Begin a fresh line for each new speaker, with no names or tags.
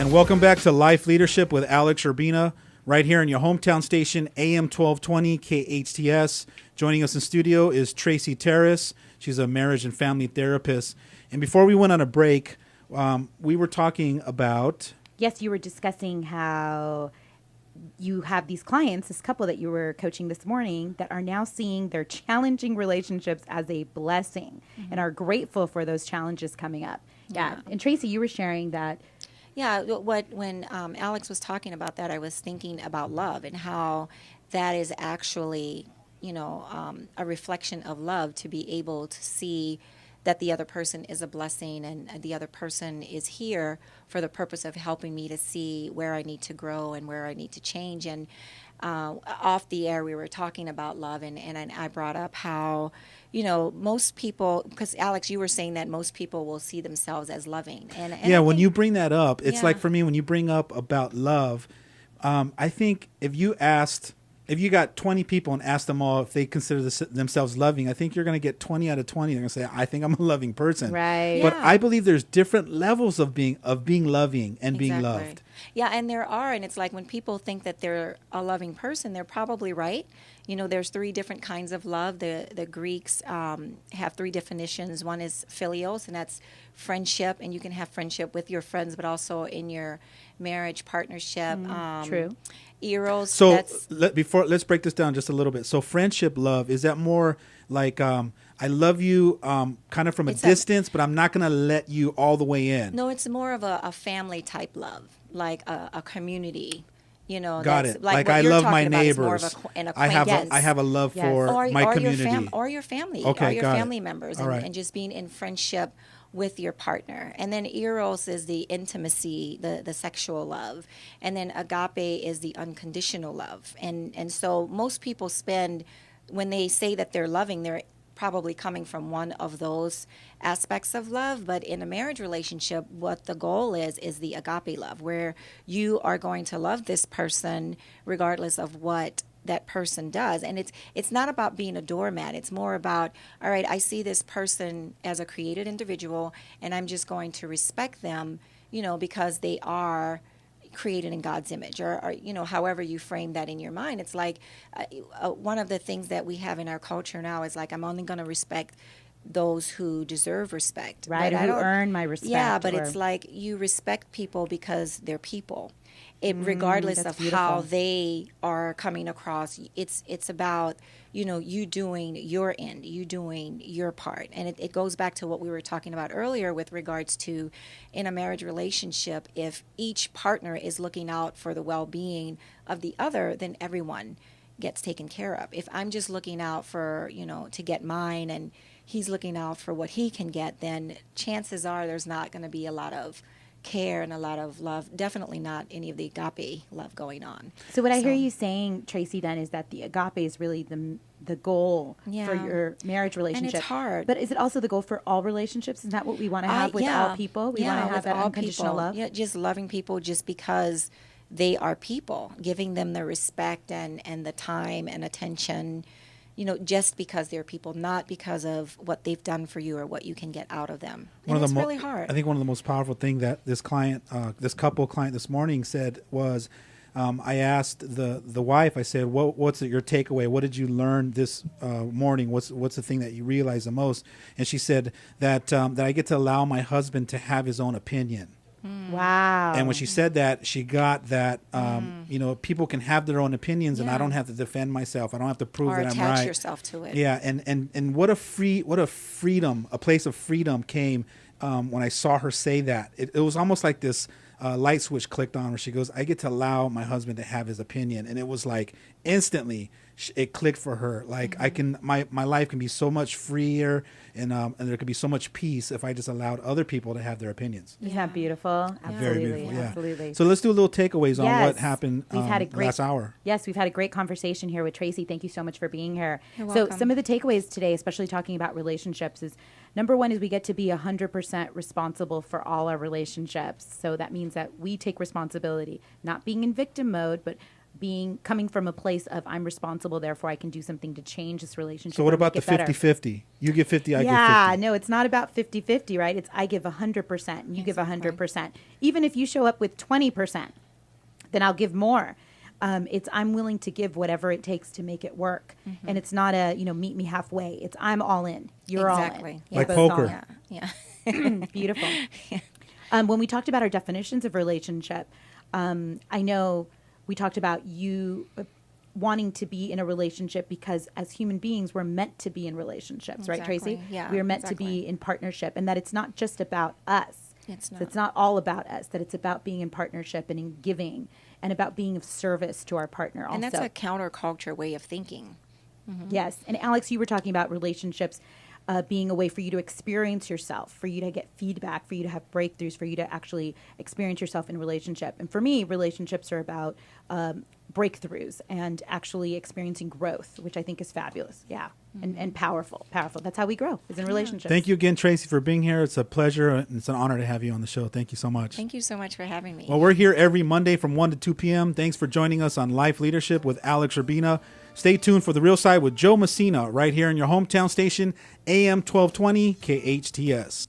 And welcome back to Life Leadership with Alex Urbina, right here in your hometown station, AM 1220 KHTS. Joining us in studio is Tracy Terrace. She's a marriage and family therapist. And before we went on a break, we were talking about...
Yes, you were discussing how you have these clients, this couple that you were coaching this morning, that are now seeing their challenging relationships as a blessing and are grateful for those challenges coming up. Yeah. And Tracy, you were sharing that.
Yeah, when Alex was talking about that, I was thinking about love and how that is actually, a reflection of love, to be able to see that the other person is a blessing and the other person is here for the purpose of helping me to see where I need to grow and where I need to change. And off the air, we were talking about love, and I brought up how, most people, because Alex, you were saying that most people will see themselves as loving. And
yeah, when you bring that up, it's like for me, when you bring up about love, I think if you got 20 people and asked them all if they consider themselves loving, I think you're going to get 20 out of 20. They're going to say, I think I'm a loving person.
Right.
But I believe there's different levels of being loving and being loved.
Yeah, and there are, and it's like when people think that they're a loving person, they're probably right. There's 3 different kinds of love. The Greeks have 3 definitions. One is philios, and that's friendship, and you can have friendship with your friends, but also in your marriage partnership.
True.
Eros.
So let's break this down just a little bit. So friendship love, is that more like I love you kind of from a distance, but I'm not going to let you all the way in?
No, it's more of a family type love, like a community.
Got it. Like I love my neighbors. I have a love for my community.
Or your family.
Okay,
or your
got
family
it.
members.
All right.
And just being in friendship with your partner. And then eros is the intimacy, the sexual love. And then agape is the unconditional love. And so most people when they say that they're loving, they're probably coming from one of those aspects of love. But in a marriage relationship, what the goal is the agape love, where you are going to love this person regardless of what that person does. And it's not about being a doormat. It's more about, all right, I see this person as a created individual, and I'm just going to respect them, because they are created in God's image, or however you frame that in your mind. It's like one of the things that we have in our culture now is like, I'm only going to respect those who deserve respect.
Right, who earn my respect.
Yeah, but it's like you respect people because they're people. Regardless of how they are coming across, it's about, you doing your end, you doing your part. And it goes back to what we were talking about earlier with regards to in a marriage relationship, if each partner is looking out for the well-being of the other, then everyone gets taken care of. If I'm just looking out for, to get mine and he's looking out for what he can get, then chances are there's not going to be a lot of care and a lot of love, definitely not any of the agape love going on.
So what I hear you saying, Tracy, then is that the agape is really the goal for your marriage relationship.
And it's hard.
But is it also the goal for all relationships? Is that what we want to have with all people? We want to have that unconditional love?
Yeah, just loving people just because they are people, giving them the respect and the time and attention, just because they're people, not because of what they've done for you or what you can get out of them. And it's really hard.
I think one of the most powerful things that this couple client this morning said was, I asked the wife, I said, what's your takeaway? What did you learn this morning? What's the thing that you realize the most? And she said that I get to allow my husband to have his own opinion.
Wow.
And when she said that, she got that, people can have their own opinions and I don't have to defend myself. I don't have to prove that I'm right.
Or attach yourself to it.
Yeah. And what a freedom, a place of freedom came when I saw her say that. It was almost like this light switch clicked on where she goes, I get to allow my husband to have his opinion. And it was like instantly it clicked for her. Like I can, my life can be so much freer and there could be so much peace if I just allowed other people to have their opinions.
Isn't that beautiful? Absolutely.
Very beautiful, yeah.
Absolutely.
So let's do a little takeaways on what happened last hour.
Yes, we've had a great conversation here with Tracy. Thank you so much for being here.
You're welcome.
So some of the takeaways today, especially talking about relationships, is number one is we get to be 100% responsible for all our relationships. So that means that we take responsibility, not being in victim mode, but coming from a place of I'm responsible, therefore I can do something to change this relationship.
So what
or
about the
make it better.
50-50? You give 50, I give 50.
Yeah, no, it's not about 50-50, right? It's I give 100% and you give 100%. Even if you show up with 20%, then I'll give more. It's I'm willing to give whatever it takes to make it work. And it's not a, meet me halfway. It's I'm all in. You're all in.
Yeah.
Like
We're both all
poker.
Yeah.
Beautiful. When we talked about our definitions of relationship, I know we talked about you wanting to be in a relationship because as human beings, we're meant to be in relationships, right, Tracy?
Yeah,
we are meant to be in partnership, and that it's not just about us.
It's not.
So it's not all about us, that it's about being in partnership and in giving and about being of service to our partner also.
And that's a counterculture way of thinking.
Yes. And Alex, you were talking about relationships being a way for you to experience yourself, for you to get feedback, for you to have breakthroughs, for you to actually experience yourself in relationship. And for me, relationships are about breakthroughs and actually experiencing growth, which I think is fabulous. Yeah. And powerful. That's how we grow, is in relationships.
Thank you again, Tracy, for being here. It's a pleasure and it's an honor to have you on the show. Thank you so much.
Thank you so much for having me.
Well, we're here every Monday from 1 to 2 p.m. Thanks for joining us on Life Leadership with Alex Urbina. Stay tuned for The Real Side with Joe Messina right here in your hometown station, AM 1220 KHTS.